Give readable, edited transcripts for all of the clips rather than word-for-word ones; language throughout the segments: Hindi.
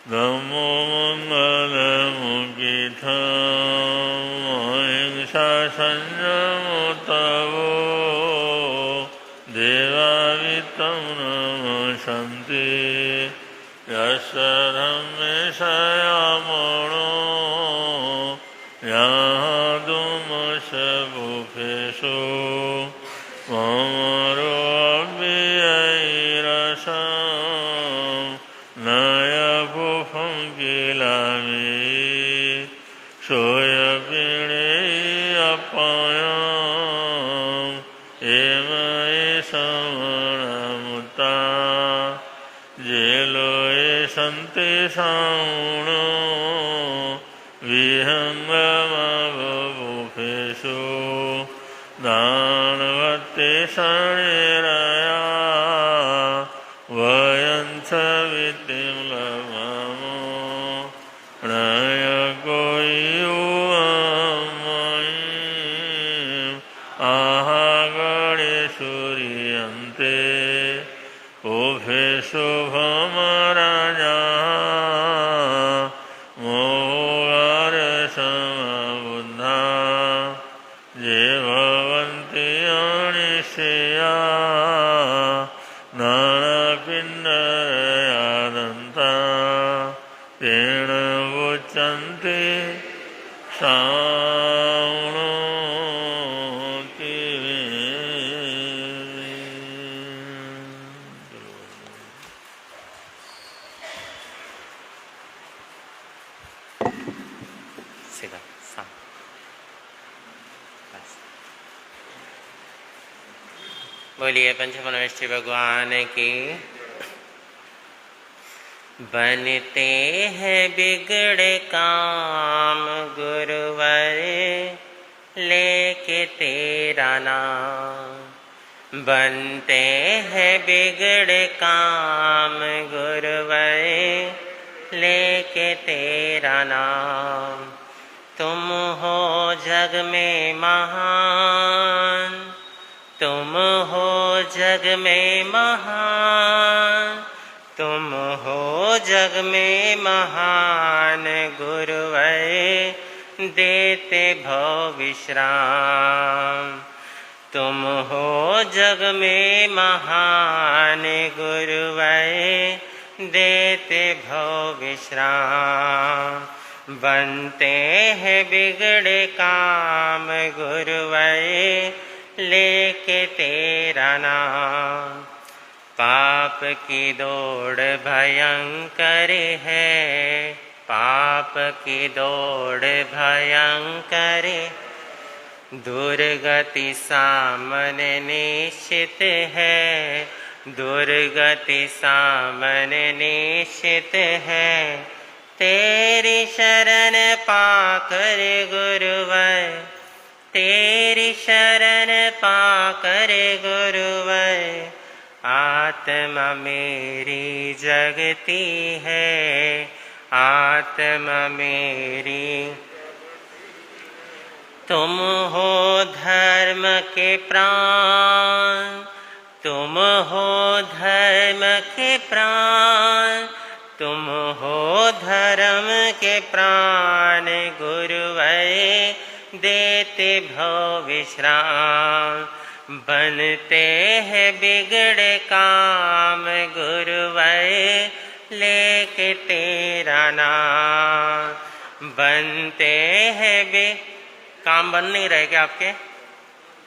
नमो मंगलमुखितं अहिंसा संयमोत्तवो देवावितं नमस्सन्ति यस्य धम्मे संयमो यादुमस्य बुभेषु ममरो अव्ययैरसं नयभुफं किलामि सोऽयपिणेयपयं एमये समणमुता जेलोये सन्ति साउणो विहङ्गमबुभेषु दानवते शनिरया वयञ्च वित्तिं लभमो नयकोयुमयीम् आहागणेशुरियन्ते उभेषु भमराजा मोगारसमबुद्धा ये भवन्ति अनिशया नानापिण्डयादन्ता तेन उच्यन्ते सावणोति सीधा सा बोलिए पंचमनोष्ठी भगवान की। बनते हैं बिगड़े काम गुरुवर लेके तेरा नाम। बनते हैं बिगड़े काम गुरुवर लेके तेरा नाम। तुम हो जग में महान, तुम हो जग में महान, तुम हो जग में महान गुरुवर देते भव विश्राम। तुम हो जग में महान गुरुवर देते भव विश्राम। बनते हैं बिगड़े काम गुरुवर लेके तेरा नाम। पाप की दौड़ भयंकर है, पाप की दौड़ भयंकर, दुर्गति सामने निश्चित है, दुर्गति सामने निश्चित है। तेरी शरण पाकर गुरुवर, तेरी शरण पाकर गुरुवर, आत्मा मेरी जगती है, आत्मा मेरी। तुम हो धर्म के प्राण, तुम हो धर्म के प्राण, तुम हो धर्म के प्राण गुरुवर देते भव विश्राम। बनते हैं बिगड़े काम गुरुवर लेके तेरा नाम। बनते हैं काम बन नहीं रहे क्या आपके?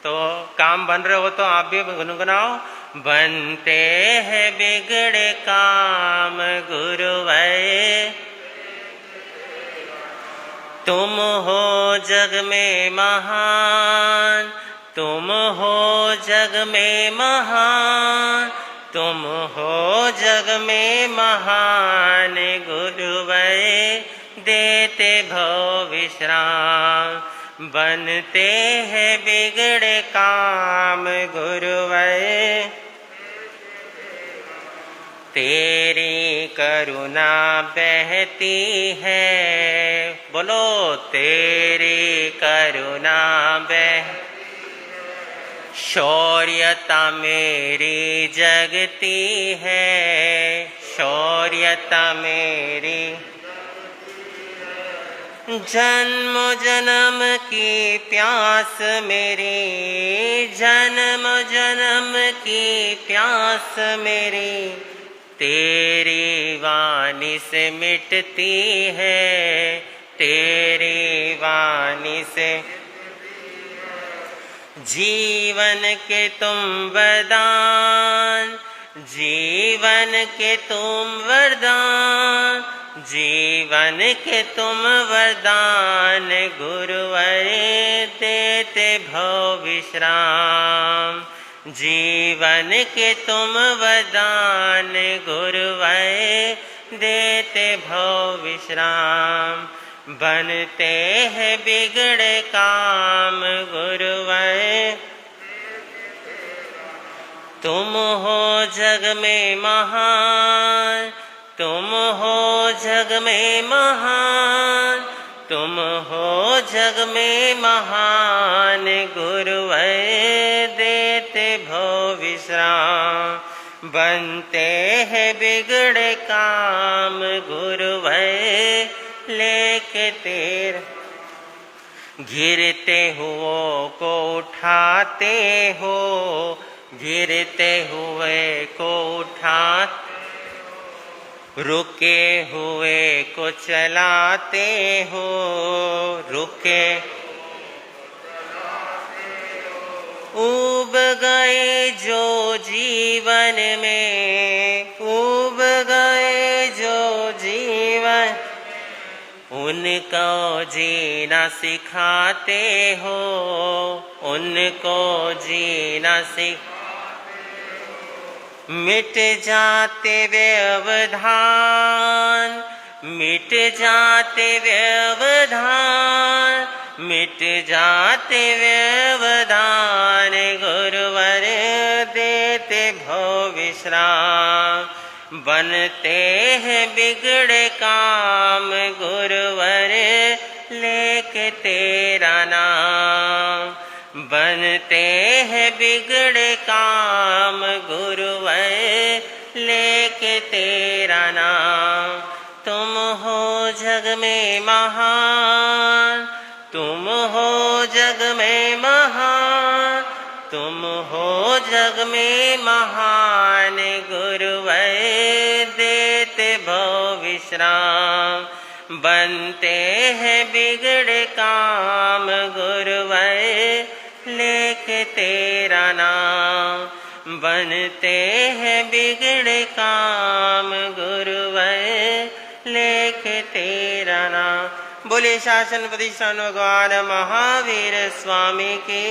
तो काम बन रहे हो तो आप भी गुनगुनाओ। बनते हैं बिगड़े काम गुरुवर, तुम हो जग में महान, तुम हो जग में महान, तुम हो जग में महान गुरुवर देते भव विश्राम। बनते हैं बिगड़े काम गुरुवर, तेरी करुणा बहती है। बोलो तेरी करुणा बह, शौर्यता मेरी जगती है, शौर्य तुर्यता मेरी, जन्म जन्म की प्यास मेरी, जन्म जन्म की प्यास मेरी, तेरी वाणी से मिटती है, तेरी वाणी से। जीवन के तुम वरदान, जीवन के तुम वरदान, जीवन के तुम वरदान, गुरुवर देते भव विश्राम। जीवन के तुम वरदान, गुरुवर देते भव विश्राम। बनते हैं बिगड़े काम गुरुवर, तुम हो जग में महान, तुम हो जग में महान, तुम हो जग में महान, गुरुवर देते भव विश्राम। बनते हैं बिगड़े काम गुरुवर लेके तेरा, गिरते हुओं को उठाते हो, गिरते हुए को उठाते, रुके हुए को चलाते हो, रुके ऊब गए जो जीवन में, ऊब गए जो जीवन, उनको जीना सिखाते हो, उनको जीना मिट जाते व्यवधान, मिट जाते व्यवधान, मिट जाते व्यवधान, गुरुवर देते भव विश्राम। बनते हैं बिगड़े काम गुरुवर लेके तेरा नाम, बनते हैं बिगड़े काम गुरुवर लेके तेरा नाम। तुम हो जग में महान, तुम हो जग में महान, तुम हो जग में महान, गुरुवर देते भव विश्राम। बनते हैं बिगड़े काम गुरुवर लेके तेरा नाम, बनते हैं बिगड़े काम गुरुवर लेके तेरा नाम। बोले शासनपति सन भगवान महावीर स्वामी की।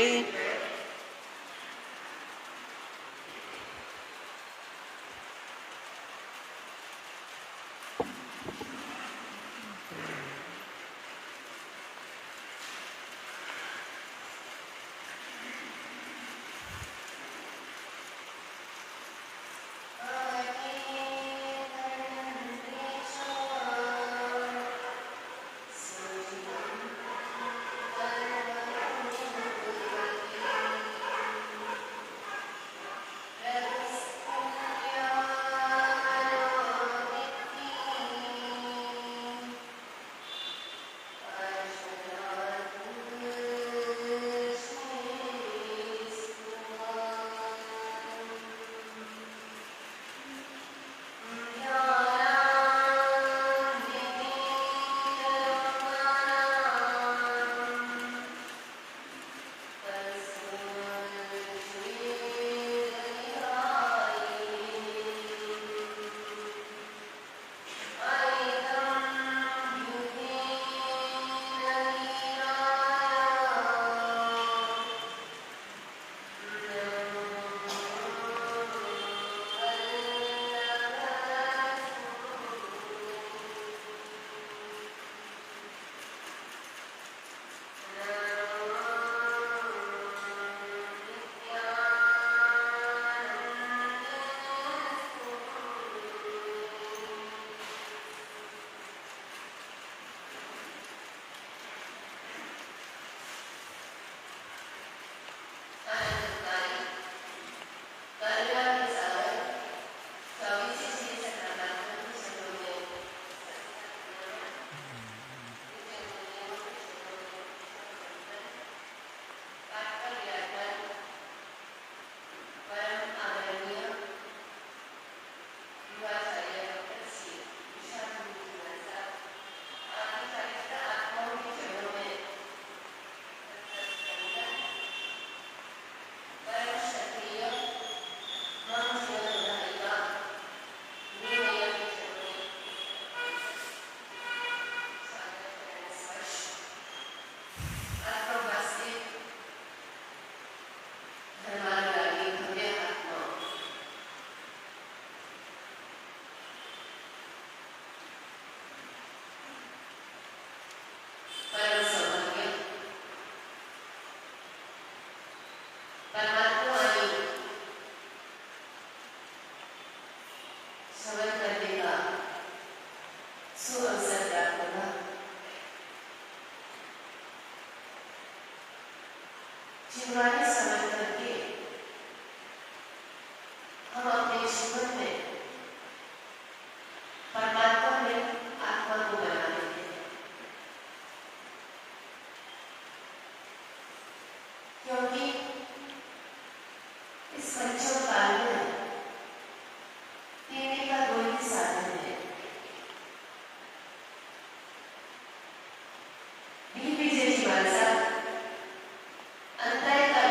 जीववाणी समझ करके हम अपने जीवन में परमात्मा में आत्मा को बना देते हैं, क्योंकि इस पंचम काल में पीने का दो ही साधन है, भी पीछे जीवन सा अंतर का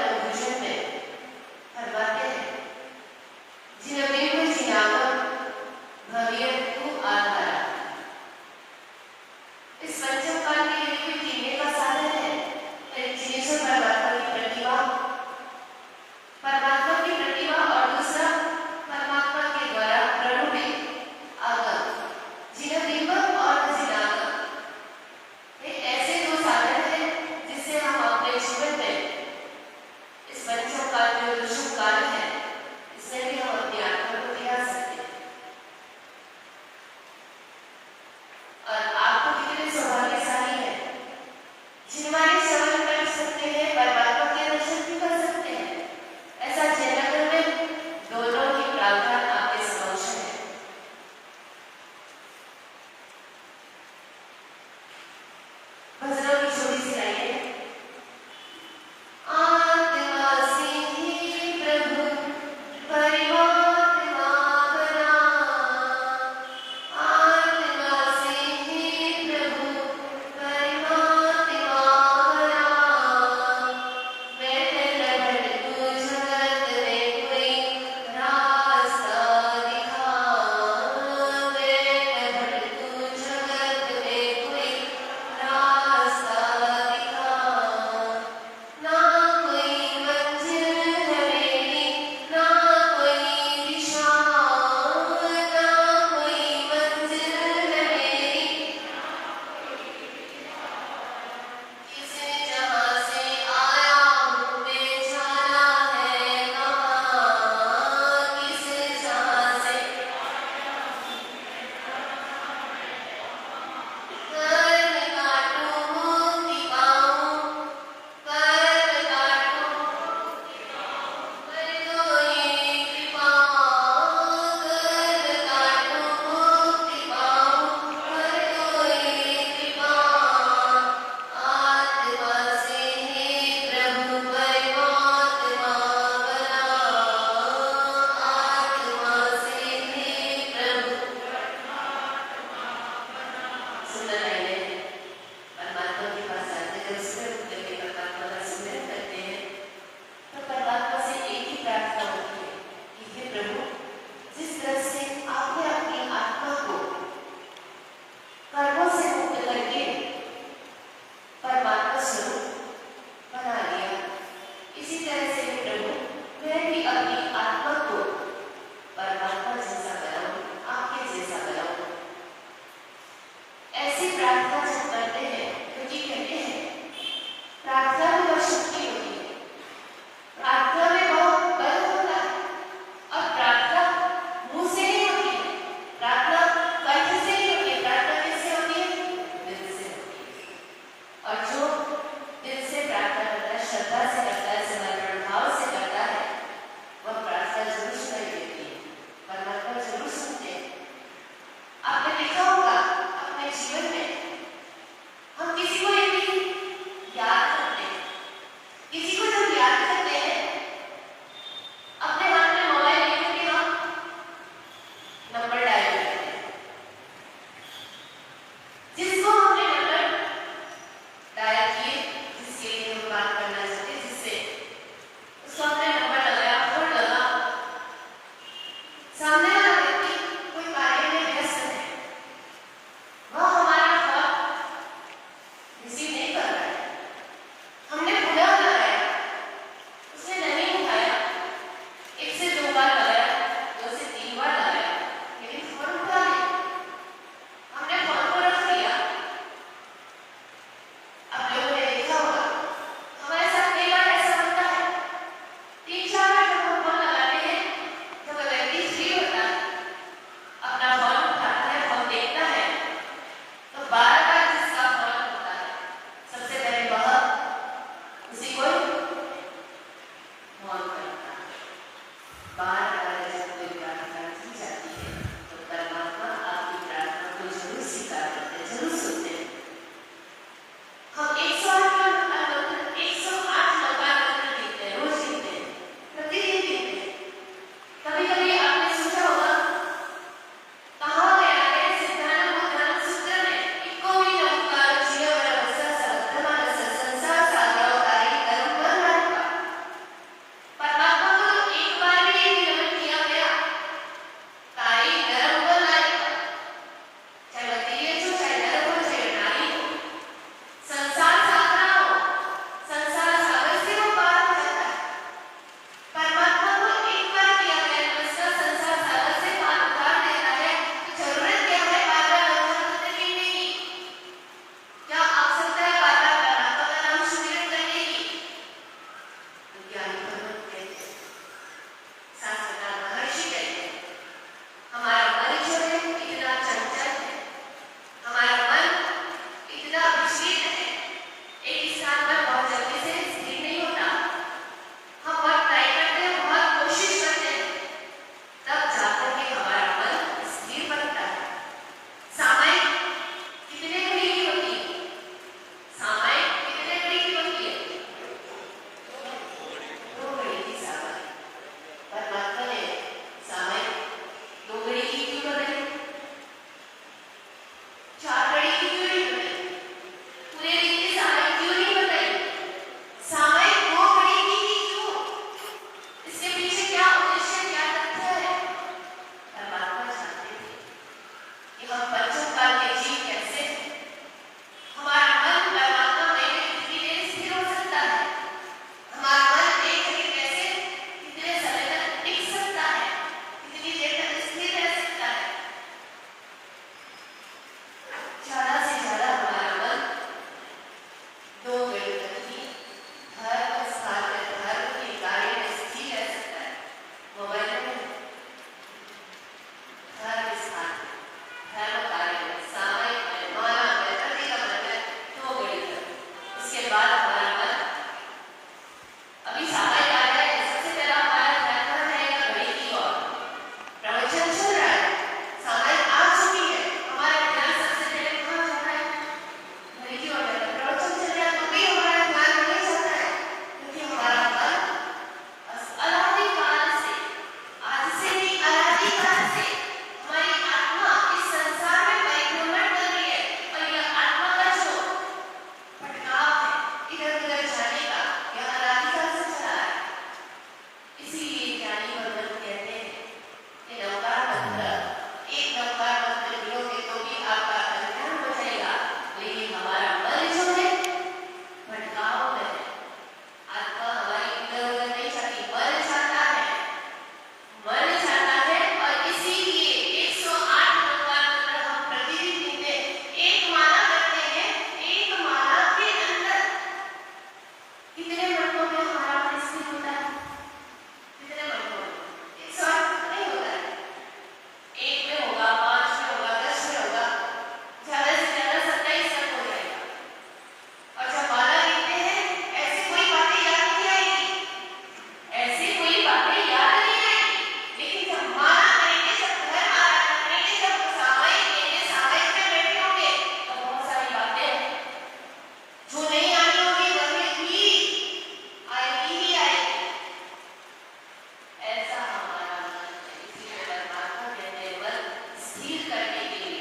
स्थिर करने के लिए,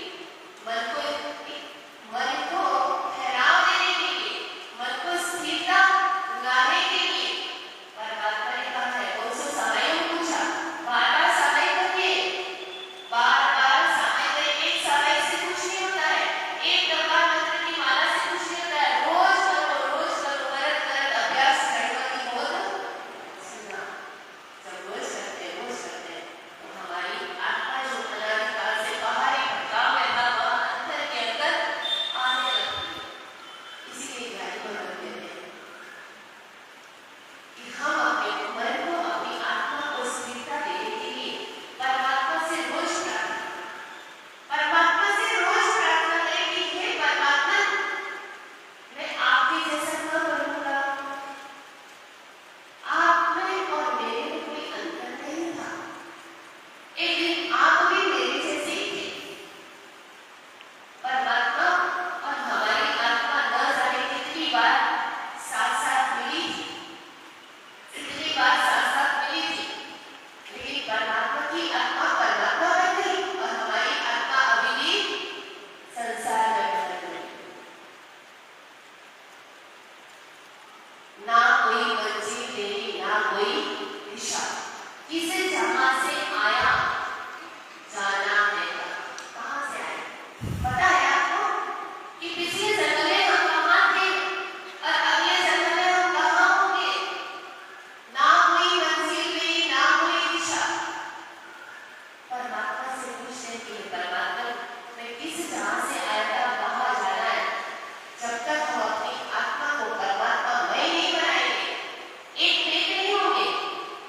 मन को ठहराव देने के लिए, मन को स्थिरता लाने के लिए परमात्मा ने कहा है। कौन सा समय पूछा, बार-बार समय करिए, बार-बार समय करिए। एक समय से कुछ नहीं होता है, एक दरबार मंत्र की माला से कुछ नहीं होता है। रोज करो, करत अभ्यास करने की बहुत सुना। जब रोज करते हैं तो हमारी आत्मा जो अनादिकाल से बाहरी भटकाव में था वह अंदर के अंदर आने लगती है। इसीलिए ध्यान को रखते हैं कि हम अपने मन को, अपनी आत्मा को स्थिरता देने के लिए परमात्मा से रोज प्रार्थना करें कि हे परमात्मा, मैं आपके जैसा न बनूंगा। आप में और मेरे में कोई अंतर नहीं था। एक दिन आप भी मेरे जैसे ही थे। परमात्मा और हमारी आत्मा न जाने कितनी बार साथ-साथ मिली थी, लेकिन परमात्मा की आत्मा परमात्मा बन गई और हमारी आत्मा अभी भी संसार में बन गई। ना कोई मंजिल तेरी, ना कोई दिशा, किसे जहां से आया जाना है। कहां से आए पता है आपको कि पिछले जन्म में हम कहां थे और अगले जन्म में हम कहां होंगे। ना कोई मंजिल मेरी, ना कोई दिशा। परमात्मा से पूछने के लिए, परमात्मा मैं किस जहां से आया था, कहां जाना है। जब तक हम अपनी आत्मा को परमात्मा मैं नहीं बनाएंगे, एक नहीं होंगे,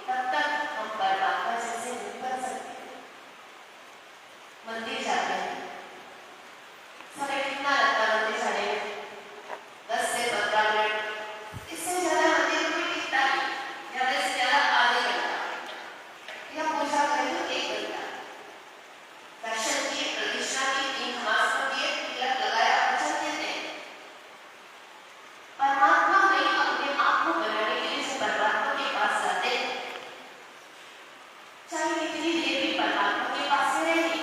तब तक हम परमात्मा जैसे नहीं बन सकते। मंदिर जाते हैं, समय कितना लगता है मंदिर जाने में? 10 से 15 मिनट, इससे ज्यादा मंदिर में टिकता नहीं, ज्यादा से ज्यादा आधे घंटा, या पूजा करें तो 1 घंटा। दर्शन किए, प्रदक्षिणा की, 3 नमाज पढ़ी, तिलक लगाया और चल देते हैं। परमात्मा में अपने आप को बनाने के लिए परमात्मा के पास जाते हैं, चाहे कितनी देर भी परमात्मा के पास में रहें,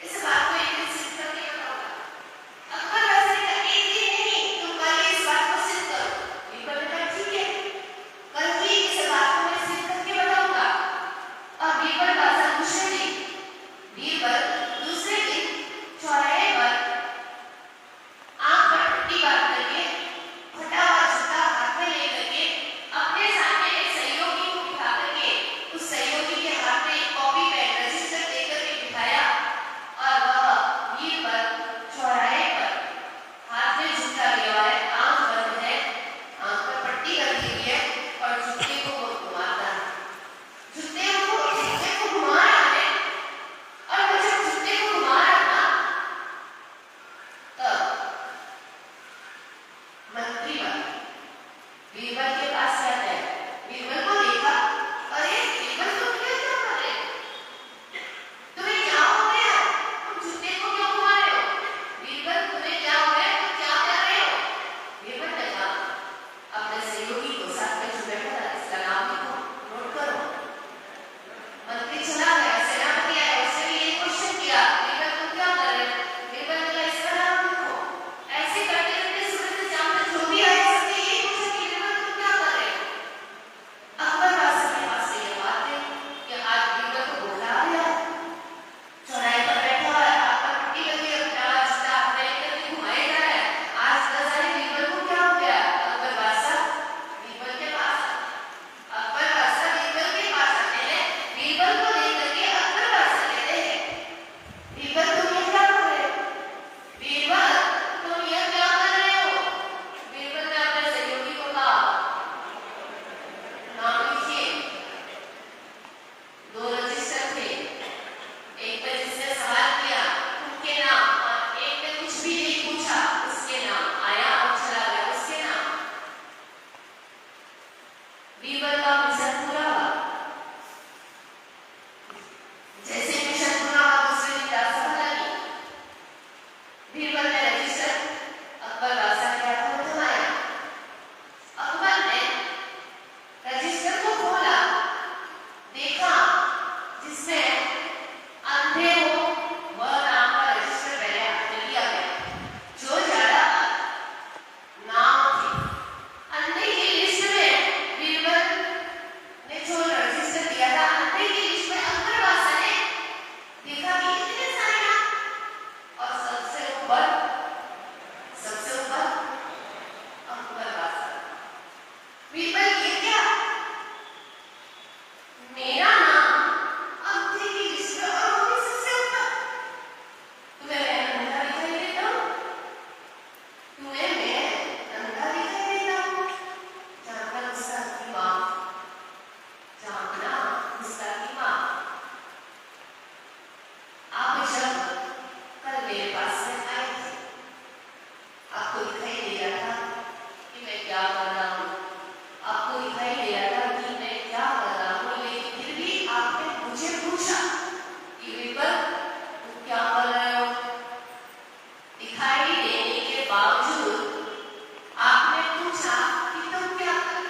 इस बात को एक दिन सिद्ध करके बताऊंगा। अकबर वैसे का एक दिन नहीं, तुम कल इस बात को सिद्ध करो। बीरबल ने कहा ठीक है, कल ही इस बात को मैं सिद्ध करके बताऊंगा। और बीरबल बादशाह दूसरे दिन, बीरबल दूसरे दिन चौराहे पर आंख पर पट्टी बांध करके, फटा हुआ जूता हाथ में लेकर के, अपने सामने एक सहयोगी को बिठा करके, उस सहयोगी के हाथ में एक कॉपी पेन रजिस्टर देकर के बिठाया। और वह बीरबल चौराहे पर हाथ में जूता लिया हुआ है, आंख बंद है, आंख पर पट्टी लगी हुई है और जूते को वो घुमाता है। जूते को घुमा रहा है। और वो जब जूते को घुमा रहा था, तब मंत्री बीरबल के पास जाता है। बीरबल को देखा, अरे बीरबल तुम क्या कर रहे हो? तुम्हें क्या हो गया? तुम जूते को क्यों घुमा रहे हो? बीरबल तुम्हें क्या हो गया? तुम क्या कर रहे हो? बीरबल ने कहा, अपने सहयोगी को साथ में जो बैठा था इसका नाम लिखो, नोट करो। मंत्री चला गया, सेनापति आया, उससे भी ये क्वेश्चन किया, बीरबल तुम क्या कर रहे हो? बीरबल ने कहा इसका नाम लिखो। ऐसे करते करते सूरज से चांद तक जो भी आया सबसे ये पूछा कि बीरबल तुम क्या कर रहे हो? अकबर बादशाह के पास से ये बात है कि आज बीरबल को बोला आ गया, चौराहे पर बैठा हुआ है, हाथ पर पट्टी लगी है, जूता हाथ में लेकर के घुमाए जा रहा है। आज न जाने बीरबल को क्या हो गया? अकबर बादशाह बीरबल के पास आते हैं। बीरबल को देख करके अकबर बादशाह कहते हैं, बीरबल तुम ये क्या कर रहे हो? बीरबल तुम ये क्या कर रहे हो? बीरबल ने अपने सहयोगी को कहा, नाम लिखिए। 2 रजिस्टर थे, एक पे जिसने सवाल किया उनके नाम, और एक पे कुछ भी नहीं पूछा उसके नाम, आया और चला गया उसके नाम। बीरबल का मिशन पूरा हुआ। जैसे मिशन पूरा हुआ, दूसरे दिन राजसभा लगी। बीरबल ने रजिस्टर अकबर बादशाह के हाथ में थमाया। अकबर ने रजिस्टर को खोला, देखा जिसमें अंधे हो वह नाम का रजिस्टर पहले हाथ में लिया गया। जो ज्यादा नाम थे अंधे की लिस्ट में बीरबल ने जो रजिस्टर दिया था, अंधे की लिस्ट में अकबर बादशाह ने देखा कि इतने सारे नाम, और सबसे ऊपर अकबर बादशाह। बीरबल ये क्या? मेरा नाम अंधे की लिस्ट में और वो भी सबसे ऊपर। तुम्हें मैं अंधा दिखाई देता हूँ? तुम्हें मैं अंधा दिखाई देता हूँ? जानना गुस्ताखी माफ, जानना गुस्ताखी माफ। आप जब कल मेरे पास में आए थे, आपको दिखाई दे रहा था कि मैं क्या कर रहा हूँ, आपको दिखाई दे रहा था कि मैं क्या कर रहा हूँ, लेकिन फिर भी आपने मुझे पूछा कि बीरबल तुम क्या कर रहे हो? दिखाई देने के बावजूद आपने पूछा कि तुम क्या कर रहे हो?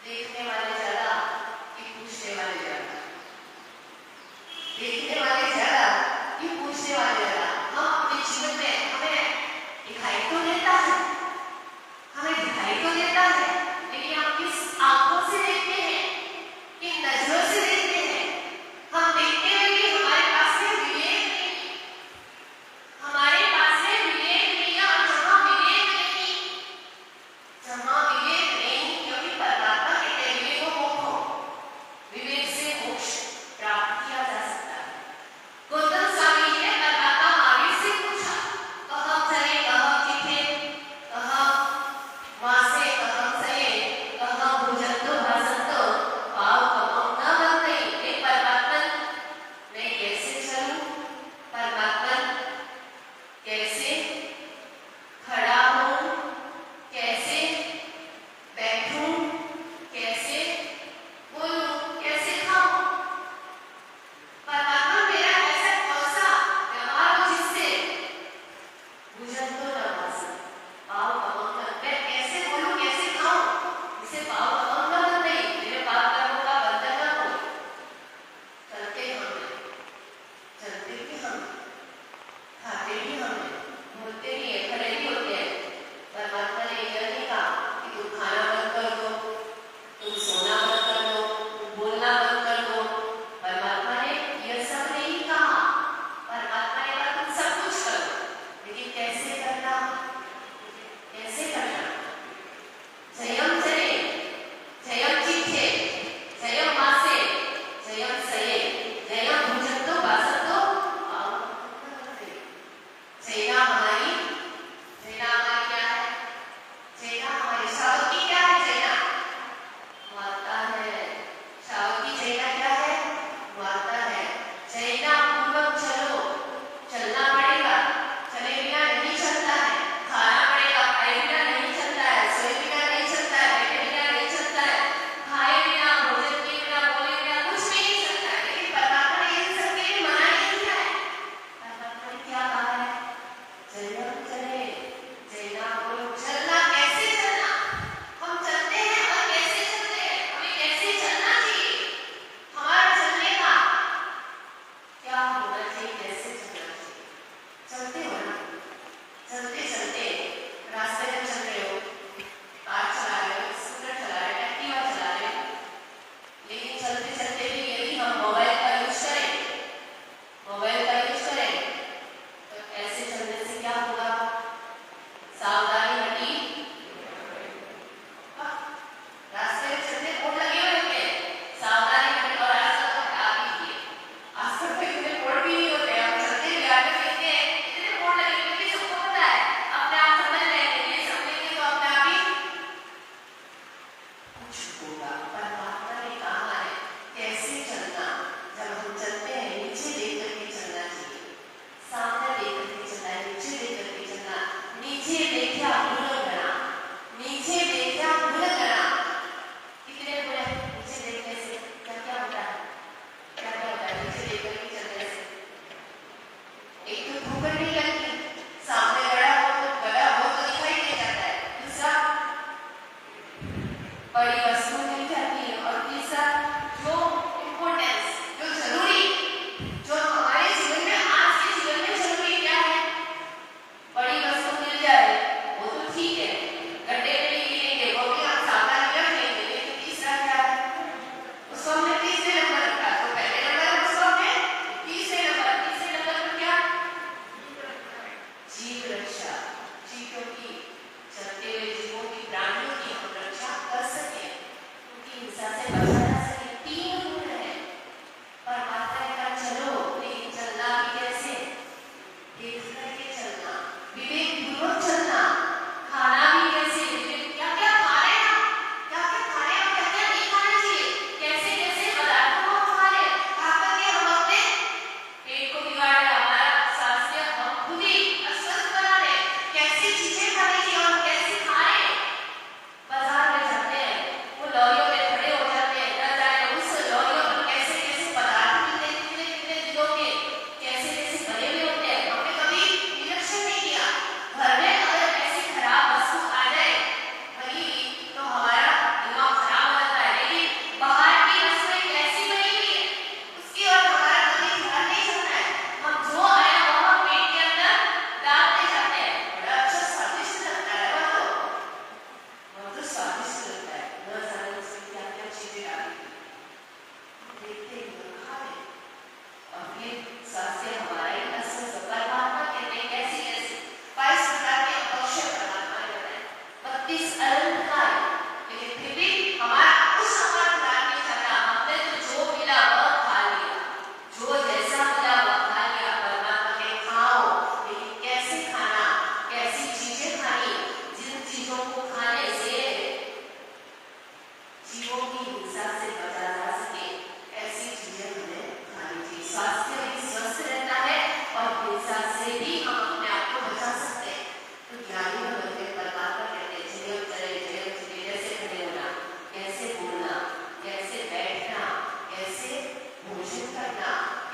देखने वाले ज्यादा कि पूछने वाले ज्यादा? देखने वाले ज्यादा कि पूछने वाले ज्यादा? हम अपने जीवन में हमें दिखाई तो देता है, लेकिन हम किस आंखों से देखते हैं, किन नजरों से देखते हैं? हम देखते हैं कि हमारे पास में विवेक नहीं, और जहाँ विवेक नहीं, क्योंकि परमात्मा कहते हैं विवेक को मोक्षो, विवेक से मोक्ष प्राप्त किया जा सकता है। गौतम स्वामी जी ने परमात्मा महावीर से पूछा, कहम चले कहम चिथे, कहम वासे कहम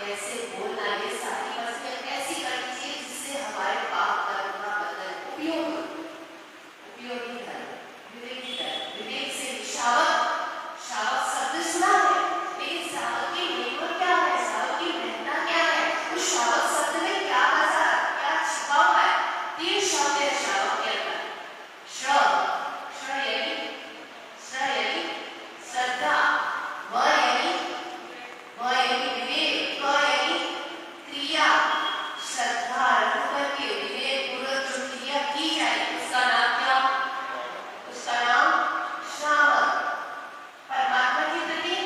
कैसे बोलना, ये सारी वस्तुएं ऐसी करनी चाहिए जिससे हमारे पाप कर्म का बदल उपयोगी धर्म, विवेकी धर्म। विवेक से शावक शब्द सुना है, लेकिन शावक की महिमा क्या है, शावक की महत्ता क्या है, उस शावक शब्द में क्या बसा, क्या छिपा हुआ है। 3 शब्द है शावक के अंदर। श्र यानी श्रद्धा, व यानी विवेक, क यानी क्रिया। श्रद्धा रख करके विवेक पूर्वक जो क्रिया की जाए उसका नाम क्या, उसका नाम श्रावक। परमात्मा के प्रति,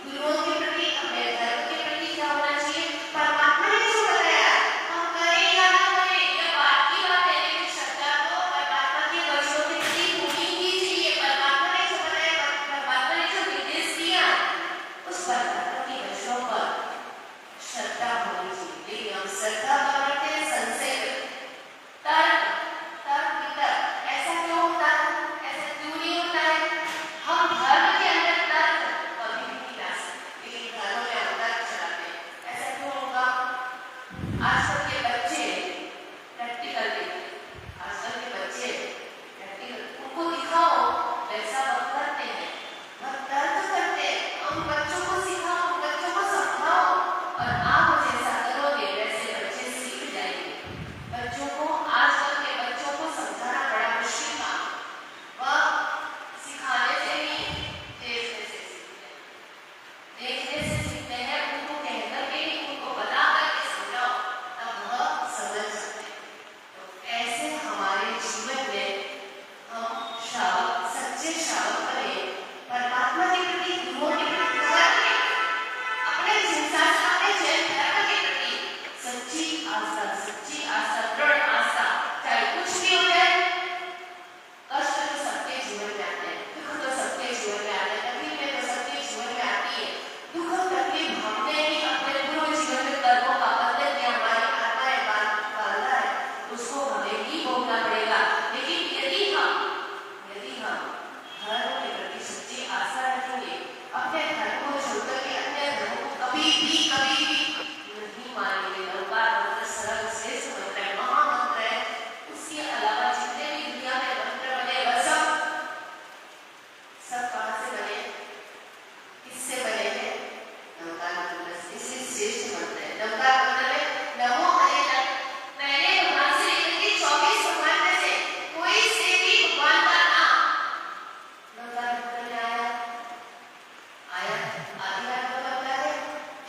गुरुओं के प्रति, अपने धर्म के प्रति क्या होना चाहिए। परमात्मा ने जो बताया हम करें या ना करें यह बात की बात है, लेकिन श्रद्धा तो परमात्मा के वचनों के प्रति होनी ही चाहिए। परमात्मा ने जो बताया, परमात्मा ने जो निर्देश दिया उस परमात्मा के वचनों पर श्रद्धा होनी चाहिए। लेकिन हम श्रद्धा करते हैं संशय तर्क वितर्क। ऐसा क्यों होता है, ऐसा क्यों नहीं होता है। हम धर्म के अंदर तर्क कभी भी नहीं ला सकते, लेकिन धर्म में हम तर्क चलाते हैं। ऐसा क्यों होगा। आजकल के बच्चे प्रैक्टिकल देखते हैं, आजकल के बच्चे प्रैक्टिकल, उनको दिखाओ वैसा वह करते हैं, वह तर्क करते हैं। उन बच्चों को सिखाओ, उन बच्चों को समझाओ और आप जैसा करोगे वैसे बच्चे सीख जाएंगे। बच्चों को, आजकल के बच्चों को समझाना बड़ा मुश्किल काम, वह सिखाने से नहीं देखने से सीखते हैं, देखने से सीखते हैं। उनको कह करके नहीं, उनको बता करके समझाओ तब वह समझ सकते हैं। तो ऐसे हमारे जीवन में हम श्रावक, सच्चे श्रावक बने, परमात्मा के प्रति, गुरुओं के प्रति, अपने संसार, अपने जैन धर्म के प्रति सच्ची आस्था, दृढ़ आस्था। चाहे कुछ भी हो जाए, कष्ट तो सबके जीवन में आते हैं, दुख तो सबके जीवन में आते हैं, तकलीफें तो सबके जीवन में आती है। दुख तकलीफ हमने ही अपने पूर्व जीवन में कर्मों का बदल के हमारी आत्माएं बांधा है, उसको हमें ही भोगना पड़ेगा। लेकिन यदि हम धर्म के प्रति सच्ची आस्था रखेंगे, अपने धर्म को छोड़कर के अन्य धर्म को कभी भी नहीं मानेंगे। लौकार मंत्र सर्वश्रेष्ठ मंत्र है, महामंत्र है। उसके अलावा जितने भी दुनिया में मंत्र बने वह सब कहाँ से बने, किससे बने हैं। लौकार मंत्र इससे श्रेष्ठ मंत्र है। लौकार मंत्र में नमो हरे नमः, पहले भगवान से लेकर के 24 भगवान में से कोई से भी भगवान का नाम लौकार मंत्र में आया। आदिनाथ भगवान का है,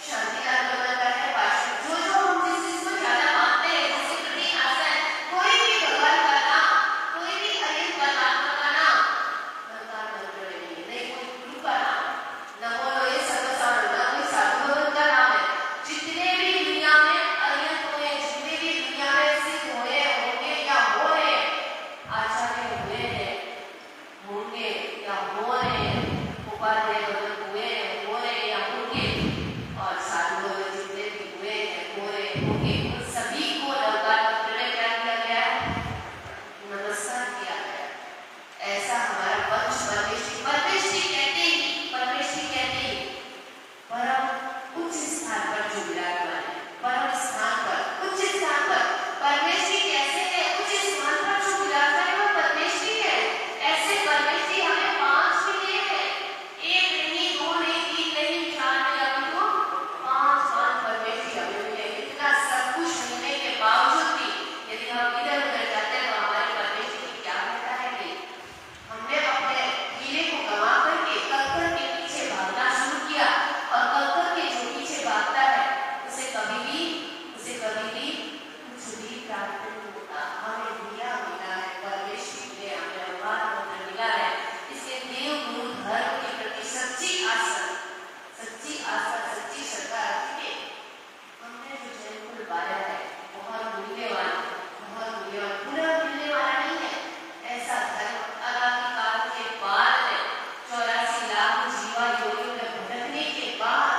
शांतिनाथ भगवान का है, पार्षद, जो हम जिसको ज्यादा मानते हैं, जिसके प्रति आस्था है, कोई भी भगवान का नाम, कोई भी अहित परमात्मा का नाम लौकार मंत्र में नहीं है। नहीं कोई गुरु का नाम, नमो लोए सर्वसाधारण, ना कोई साधु भगवान का नाम है। जितने भी दुनिया में अहित हुए, जितने भी दुनिया में सिद्ध हुए, होंगे या हो रहे हैं, आचार्य हुए हैं, होंगे या हो रहे हैं, उपाध्याय हुए हैं, हो रहे या होंगे, और साधु लोग जितने भी हुए हैं, हो रहे होंगे, उन सभी को लौकार मंत्र में क्या किया गया है, नमस्कार किया गया है। ऐसा हमारा पंच परमेष्टि कहते ही परम उच्च स्थान पर जो विराजमान है, परम स्थान पर, उच्च स्थान पर परमेष्टि कैसे है, उच्च स्थान पर जो विराजमान है वो परमेष्टि है। ऐसे परमेष्टि हमें 5 मिले हैं, 1 नहीं, 2 नहीं, 3 नहीं, 4 नहीं, अभी तो 5 परमेष्टि हमें मिले। इतना सब कुछ मिलने के बावजूद भी यदि हम इधर उधर जाते हैं तो हमारे परमेष्टि की क्या होता है कि हमने अपने हीरे को गंवा करके कंकड़ के पीछे भागना शुरू किया, और कंकड़ के जो पीछे भागता है उसे कभी भी कुछ भी प्राप्त नहीं होता। हमें दिया मिला है, परमेष्टि मिले, हमें भगवान मंत्र मिला है। इसलिए देव गुरु धर्म के प्रति सच्ची आस्था, सच्ची श्रद्धा रखिए। हमने जो जैन कुल पाया है बहुत मूल्यवान, पुनः मिलने वाला नहीं है। ऐसा धर्म अनादि काल के बाद में 84 लाख जीवा योगियों में भटकने के बाद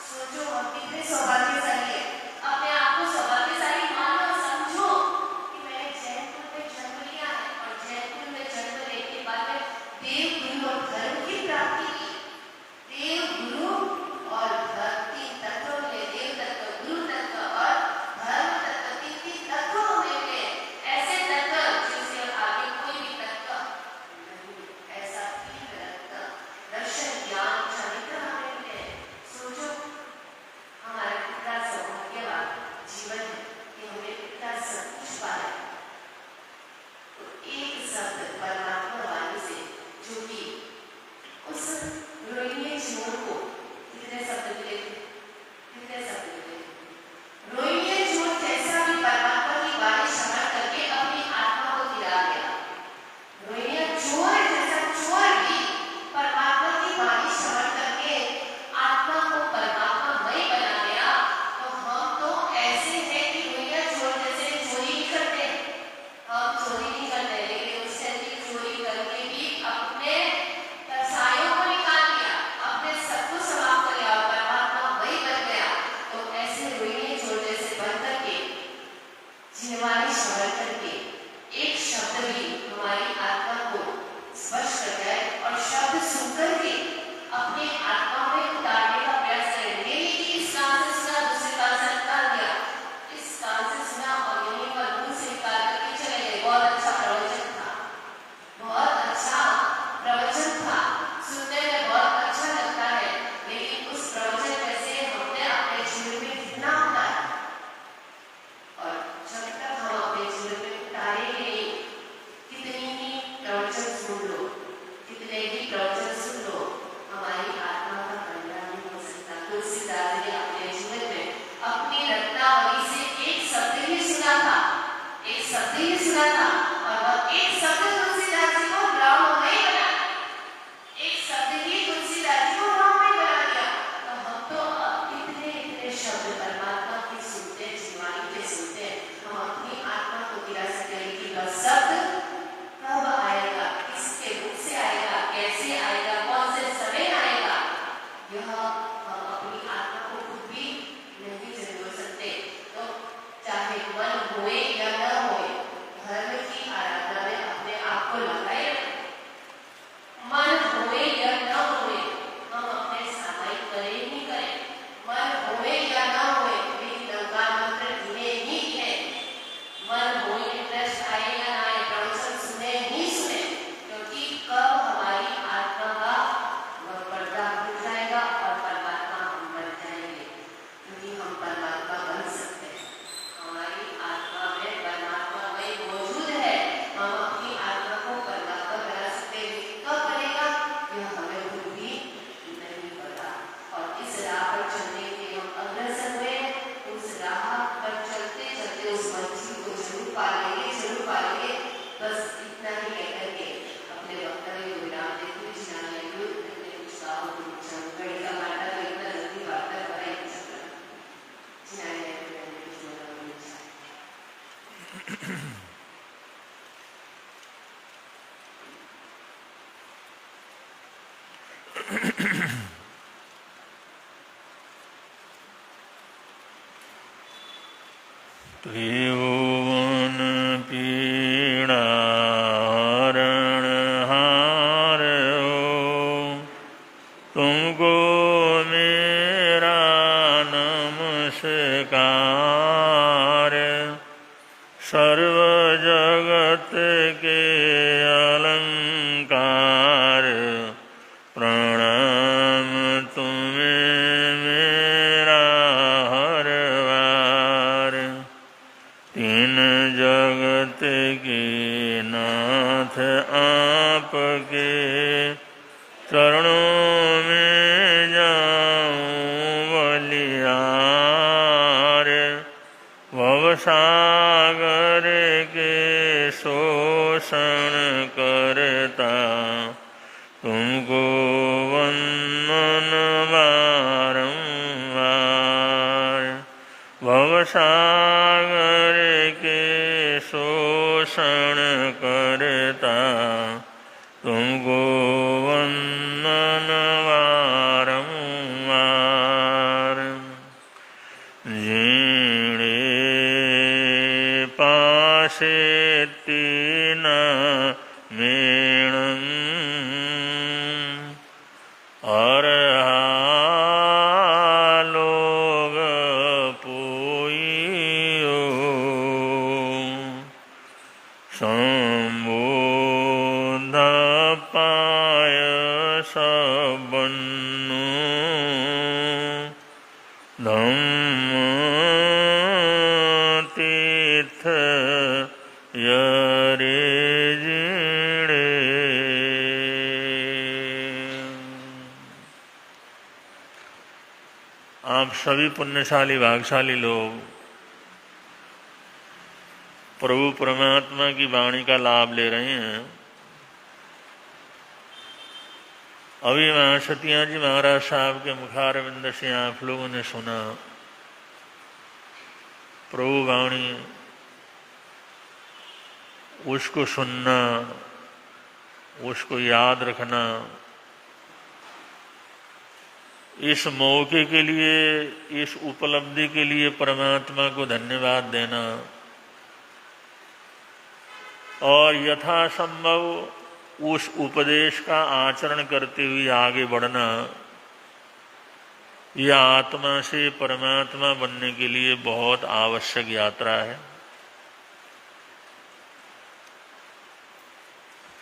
सोचो हम कितने सौभाग्यशाली है। अपने आप को सौभाग्यशाली मानो, समझो कि मैंने जैन कुल में जन्म लिया है, और जैन कुल में जन्म लेने के बाद में देव गुरु और धर्म की प्राप्ति की। देव गुरु और धरती तत्व मिले, देव तत्व त्रिभुवन पीड़ा हरणहार हो, तुमको मेरा नमस्कार। सर्व जगत के अलंकार, प्रणाम तुम्हें मेरा हर बार। तीन जगत के नाथ आपके चरणों में जाऊं बलिहार। भवसागर के शोषण करता, तुमको वंदन बारंबार। भवसागर के शोषण करता, तुमको वंदन बारंबार। जीणे पासे तीना मेणं, और लोग पोइयो। संबोध पाय सबन्नु, धम्म तीर्थ यरे जीणे। आप सभी पुण्यशाली भागशाली लोग प्रभु परमात्मा की वाणी का लाभ ले रहे हैं। अभी वहाँ सतिया जी महाराज साहब के मुखारविंद से आप लोगों ने सुना प्रभु वाणी, उसको सुनना, उसको याद रखना, इस मौके के लिए, इस उपलब्धि के लिए परमात्मा को धन्यवाद देना और यथासंभव उस उपदेश का आचरण करते हुए आगे बढ़ना, यह आत्मा से परमात्मा बनने के लिए बहुत आवश्यक यात्रा है।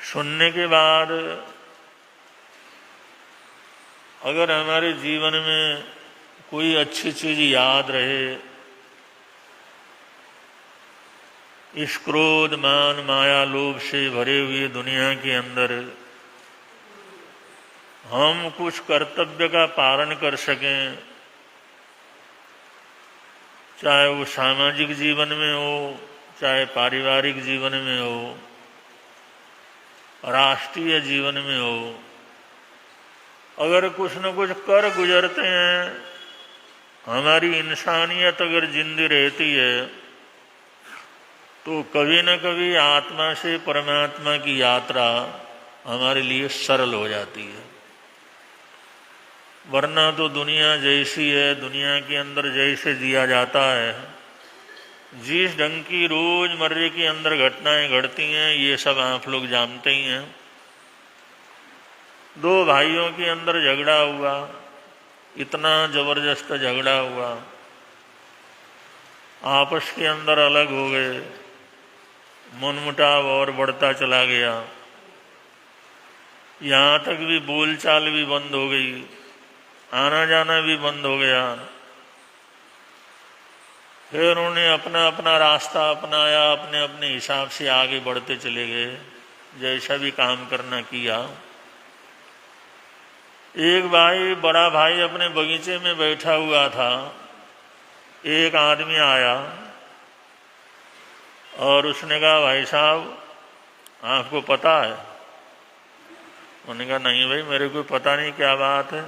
सुनने के बाद अगर हमारे जीवन में कोई अच्छी चीज याद रहे, इस क्रोध मान माया लोभ से भरे हुए दुनिया के अंदर हम कुछ कर्तव्य का पालन कर सकें, चाहे वो सामाजिक जीवन में हो, चाहे पारिवारिक जीवन में हो, राष्ट्रीय जीवन में हो, अगर कुछ न कुछ कर गुजरते हैं, हमारी इंसानियत अगर जिंदी रहती है, तो कभी न कभी आत्मा से परमात्मा की यात्रा हमारे लिए सरल हो जाती है। वरना तो दुनिया जैसी है, दुनिया के अंदर जैसे जिया जाता है, जिस ढंग की रोजमर्रे के अंदर घटनाएं घटती हैं, ये सब आप लोग जानते ही हैं। दो भाइयों के अंदर झगड़ा हुआ, इतना जबरदस्त झगड़ा हुआ, आपस के अंदर अलग हो गए, मनमुटाव और बढ़ता चला गया, यहाँ तक भी बोलचाल भी बंद हो गई, आना जाना भी बंद हो गया। फिर उन्होंने अपना अपना रास्ता अपनाया, अपने अपने हिसाब से आगे बढ़ते चले गए, जैसा भी काम करना किया। एक भाई, बड़ा भाई अपने बगीचे में बैठा हुआ था, एक आदमी आया और उसने कहा, भाई साहब आपको पता है? उन्होंने कहा, नहीं भाई मेरे को पता नहीं, क्या बात है?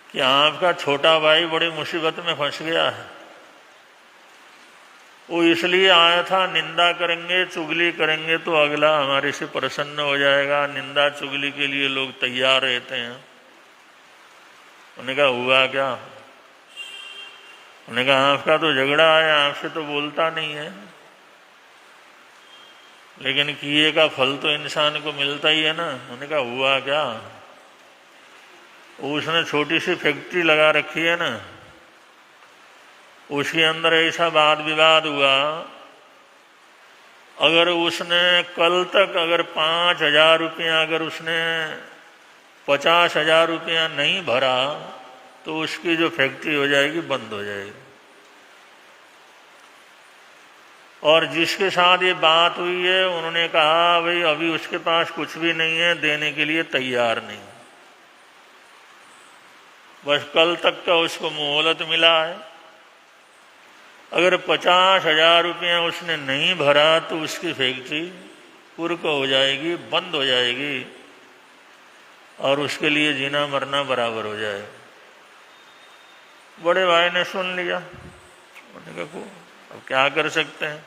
कि आपका छोटा भाई बड़ी मुसीबत में फंस गया है। वो इसलिए आया था, निंदा करेंगे चुगली करेंगे तो अगला हमारे से प्रसन्न हो जाएगा। निंदा चुगली के लिए लोग तैयार रहते हैं। उन्होंने कहा हुआ क्या? उन्होंने कहा आपका तो झगड़ा है, आपसे तो बोलता नहीं है, लेकिन किए का फल तो इंसान को मिलता ही है ना। उन्होंने कहा हुआ क्या? उसने छोटी सी फैक्ट्री लगा रखी है ना, उसके अंदर ऐसा वाद विवाद हुआ, अगर उसने कल तक अगर 5,000 रुपया अगर उसने 50,000 रुपया नहीं भरा तो उसकी जो फैक्ट्री हो जाएगी बंद हो जाएगी। और जिसके साथ ये बात हुई है उन्होंने कहा भाई अभी उसके पास कुछ भी नहीं है, देने के लिए तैयार नहीं, बस कल तक का उसको मोहलत मिला है। अगर 50,000 रुपया उसने नहीं भरा तो उसकी फैक्ट्री कुर्क हो जाएगी, बंद हो जाएगी और उसके लिए जीना मरना बराबर हो जाएगा। बड़े भाई ने सुन लिया। उन्होंने कहा अब क्या कर सकते हैं,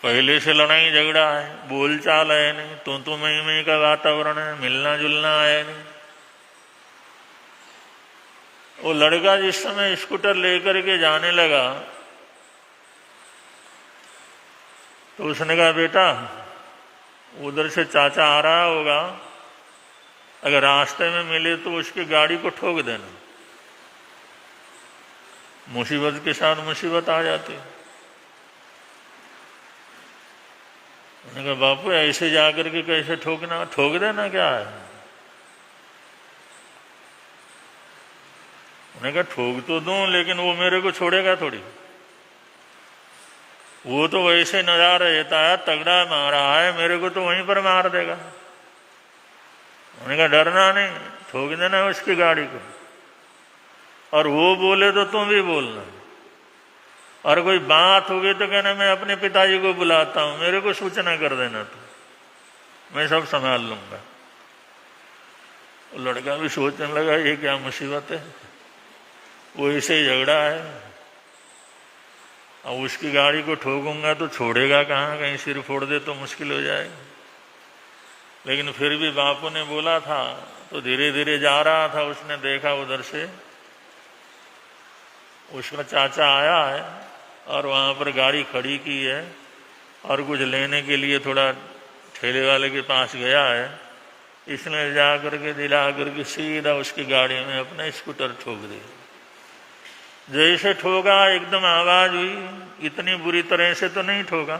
पहले से लड़ाई झगड़ा है, बोलचाल है नहीं, तो मई का वातावरण है, मिलना जुलना है नहीं। वो लड़का जिस समय स्कूटर लेकर के जाने लगा तो उसने कहा बेटा उधर से चाचा आ रहा होगा, अगर रास्ते में मिले तो उसकी गाड़ी को ठोक देना, मुसीबत के साथ मुसीबत आ जाती। उन्होंने कहा बापू ऐसे जाकर के कैसे ठोकना, ठोक देना क्या है? उन्होंने कहा ठोक तो दूं लेकिन वो मेरे को छोड़ेगा थोड़ी, वो तो वैसे नजर रहता है, तगड़ा मारा है, मेरे को तो वहीं पर मार देगा। उन्होंने कहा डरना नहीं, ठोक देना उसकी गाड़ी को, और वो बोले तो तुम भी बोलना, और कोई बात होगी तो कहना मैं अपने पिताजी को बुलाता हूं, मेरे को सूचना कर देना, तो मैं सब संभाल लूंगा। वो लड़का भी सोचने लगा ये क्या मुसीबत है, वो ऐसे ही झगड़ा है, अब उसकी गाड़ी को ठोकूंगा तो छोड़ेगा कहाँ, कहीं सिर फोड़ दे तो मुश्किल हो जाएगा। लेकिन फिर भी बापू ने बोला था तो धीरे धीरे जा रहा था, उसने देखा उधर से उसका चाचा आया है और वहाँ पर गाड़ी खड़ी की है और कुछ लेने के लिए थोड़ा ठेले वाले के पास गया है, इसने जा करके दिला करके सीधा उसकी गाड़ी में अपना स्कूटर ठोक दिया। जैसे ठोका एकदम आवाज हुई, इतनी बुरी तरह से तो नहीं ठोका,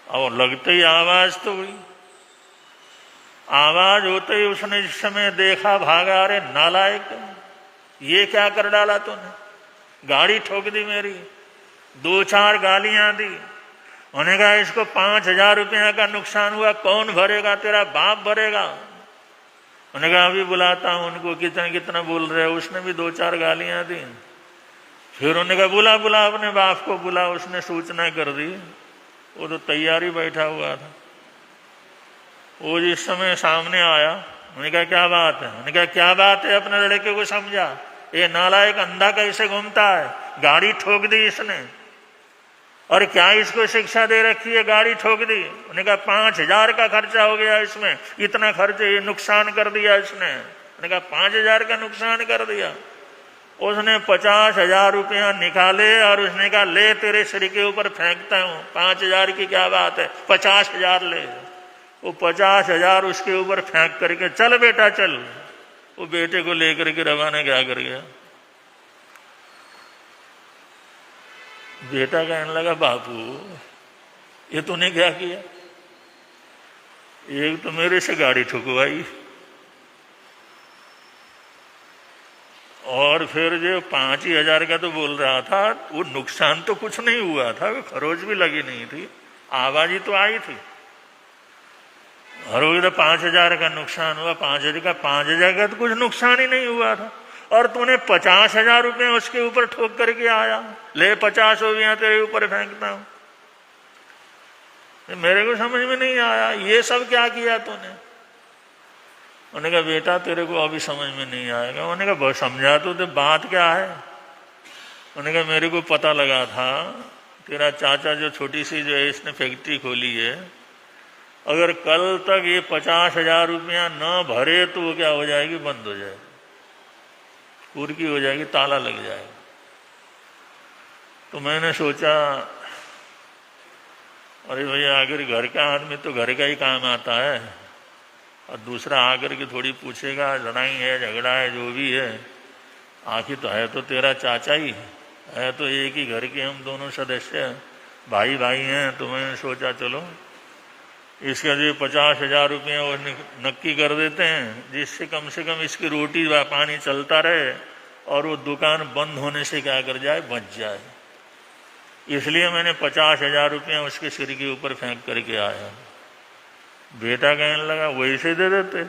और लगते ही आवाज तो हुई। आवाज होते ही उसने जिस समय देखा भागा, अरे नालायक ये क्या कर डाला तूने, गाड़ी ठोक दी मेरी, 2-4 गालियां दी। उन्होंने कहा इसको 5,000 रुपया का नुकसान हुआ, कौन भरेगा, तेरा बाप भरेगा। उन्होंने कहा अभी बुलाता हूं उनको, कितना कितना बोल रहे हो। उसने भी 2-4 गालियां दी। फिर उन्होंने कहा बुला बुला अपने बाप को बुला, उसने सूचना कर दी। वो तो तैयारी बैठा हुआ था। वो जिस समय सामने आया, उन्होंने कहा क्या बात है? उन्होंने कहा क्या बात है, अपने लड़के को समझा, ये नालायक अंधा कैसे घूमता है, गाड़ी ठोक दी इसने, और क्या इसको शिक्षा दे रखी है, गाड़ी ठोक दी। उन्होंने कहा 5,000 का खर्चा हो गया इसमें, इतना खर्च ये नुकसान कर दिया इसने। उन्होंने कहा 5,000 का नुकसान कर दिया। उसने 50,000 रुपया निकाले और उसने कहा ले तेरे सिर के ऊपर फेंकता हूं, 5,000 की क्या बात है, 50,000 ले। वो 50,000 उसके ऊपर फेंक करके चल बेटा चल, वो बेटे को लेकर के रवाना क्या कर गया। बेटा कहने लगा बापू ये तूने क्या किया, एक तो मेरे से गाड़ी ठुकवाई और फिर जो 5,000 का तो बोल रहा था, वो नुकसान तो कुछ नहीं हुआ था, खरोच भी लगी नहीं थी, आवाज ही तो आई थी। हर वो तो 5,000 का नुकसान हुआ, 5,000 का तो कुछ नुकसान ही नहीं हुआ था, और तूने 50,000 रुपये उसके ऊपर ठोक करके आया, ले 50 हो गया तेरे ऊपर फेंकता हूं। मेरे को समझ में नहीं आया ये सब क्या किया तूने। उन्होंने कहा बेटा तेरे को अभी समझ में नहीं आएगा। उन्होंने कहा बहुत समझा तो बात क्या है। उन्होंने कहा मेरे को पता लगा था तेरा चाचा जो छोटी सी जो है इसने फैक्ट्री खोली है, अगर कल तक ये 50,000 रुपया न भरे तो वो क्या हो जाएगी, बंद हो जाएगी, कुर्की हो जाएगी, ताला लग जाएगा। तो मैंने सोचा अरे भैया आखिर घर का आदमी तो घर का ही काम आता है, और दूसरा आकर के थोड़ी पूछेगा लड़ाई है झगड़ा है जो भी है, आखिर तो है तो तेरा चाचा ही है, तो एक ही घर के हम दोनों सदस्य भाई भाई हैं। तो मैंने सोचा चलो इसका जो 50,000 रुपया वो नक्की कर देते हैं, जिससे कम से कम इसकी रोटी व पानी चलता रहे और वो दुकान बंद होने से क्या कर जाए, बच जाए। इसलिए मैंने 50,000 रुपया उसके सिर के ऊपर फेंक करके आया। बेटा कहने लगा वैसे दे देते,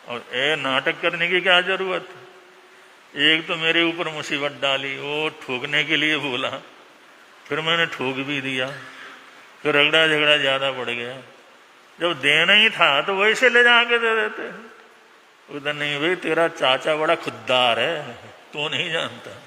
और नाटक करने की क्या जरूरत, एक तो मेरे ऊपर मुसीबत डाली, वो ठोकने के लिए बोला, फिर मैंने ठोक भी दिया, फिर रगड़ा झगड़ा ज्यादा बढ़ गया। जब देना ही था तो वैसे ले जाके दे देते। उधर नहीं भाई तेरा चाचा बड़ा खुद्दार है, तो नहीं जानता,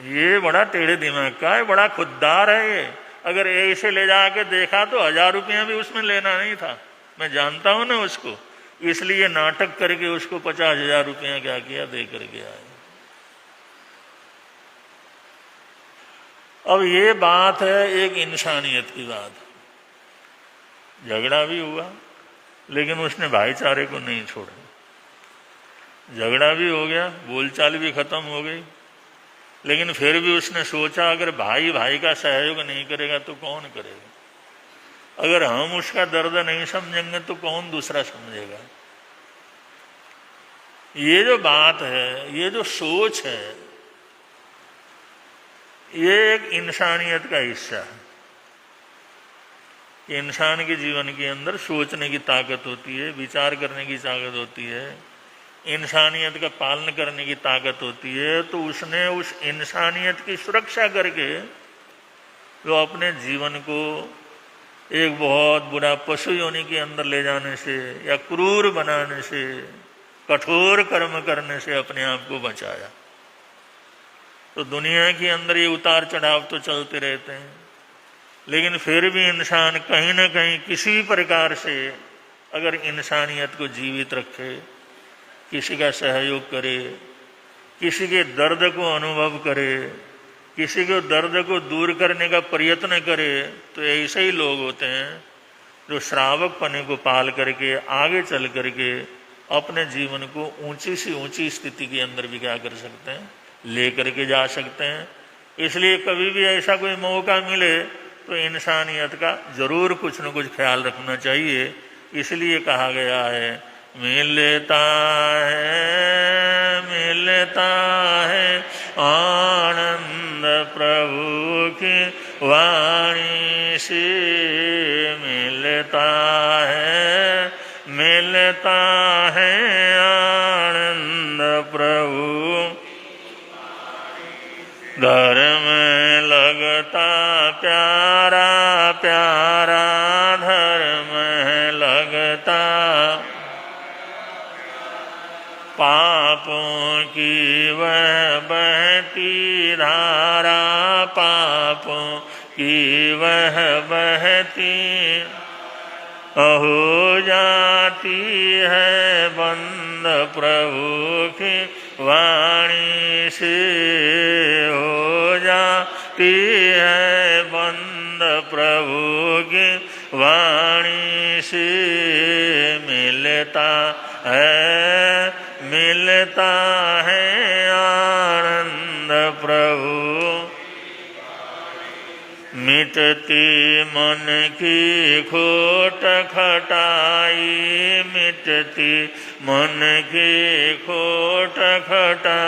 ये बड़ा टेढ़े दिमाग का है, बड़ा खुद्दार है ये, अगर ऐसे ले जाके देखा तो 1,000 रुपया भी उसमें लेना नहीं था, मैं जानता हूं ना उसको, इसलिए नाटक करके उसको 50,000 रुपया क्या किया, दे करके आए। अब ये बात है एक इंसानियत की बात, झगड़ा भी हुआ लेकिन उसने भाईचारे को नहीं छोड़ा, झगड़ा भी हो गया, बोलचाल भी खत्म हो गई, लेकिन फिर भी उसने सोचा अगर भाई भाई का सहयोग नहीं करेगा तो कौन करेगा, अगर हम उसका दर्द नहीं समझेंगे तो कौन दूसरा समझेगा। ये जो बात है, ये जो सोच है, ये एक इंसानियत का हिस्सा है। इंसान के जीवन के अंदर सोचने की ताकत होती है, विचार करने की ताकत होती है, इंसानियत का पालन करने की ताकत होती है। तो उसने उस इंसानियत की सुरक्षा करके वो अपने जीवन को एक बहुत बुरा पशु योनि के अंदर ले जाने से या क्रूर बनाने से, कठोर कर्म करने से अपने आप को बचाया। तो दुनिया के अंदर ये उतार चढ़ाव तो चलते रहते हैं, लेकिन फिर भी इंसान कहीं ना कहीं किसी भी प्रकार से अगर इंसानियत को जीवित रखे, किसी का सहयोग करे, किसी के दर्द को अनुभव करे, किसी के दर्द को दूर करने का प्रयत्न करे, तो ऐसे ही लोग होते हैं जो श्रावक पने को पाल करके आगे चल करके अपने जीवन को ऊंची से ऊंची स्थिति के अंदर भी क्या कर सकते हैं, ले करके जा सकते हैं। इसलिए कभी भी ऐसा कोई मौका मिले तो इंसानियत का जरूर कुछ न कुछ ख्याल रखना चाहिए। इसलिए कहा गया है मिलता है आनंद प्रभु की वाणी से, मिलता है आनंद प्रभु, धर्म लगता प्यारा प्यारा, धर्म लगता पापों की वह बहती धारा, पापों की वह बहती हो जाती है बंद प्रभु की वाणी से, हो जाती है बंद प्रभु की वाणी से, मिलता है आनंद प्रभु, मिटती मन की खोट खटाई, मिटती मन की खोट खटा,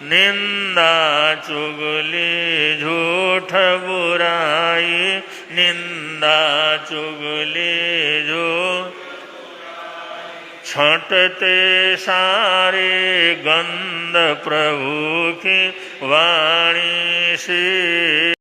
निंदा चुगली झूठ बुराई, निंदा चुगली झूठ, छंटते सारे गंध प्रभु की वाणी से।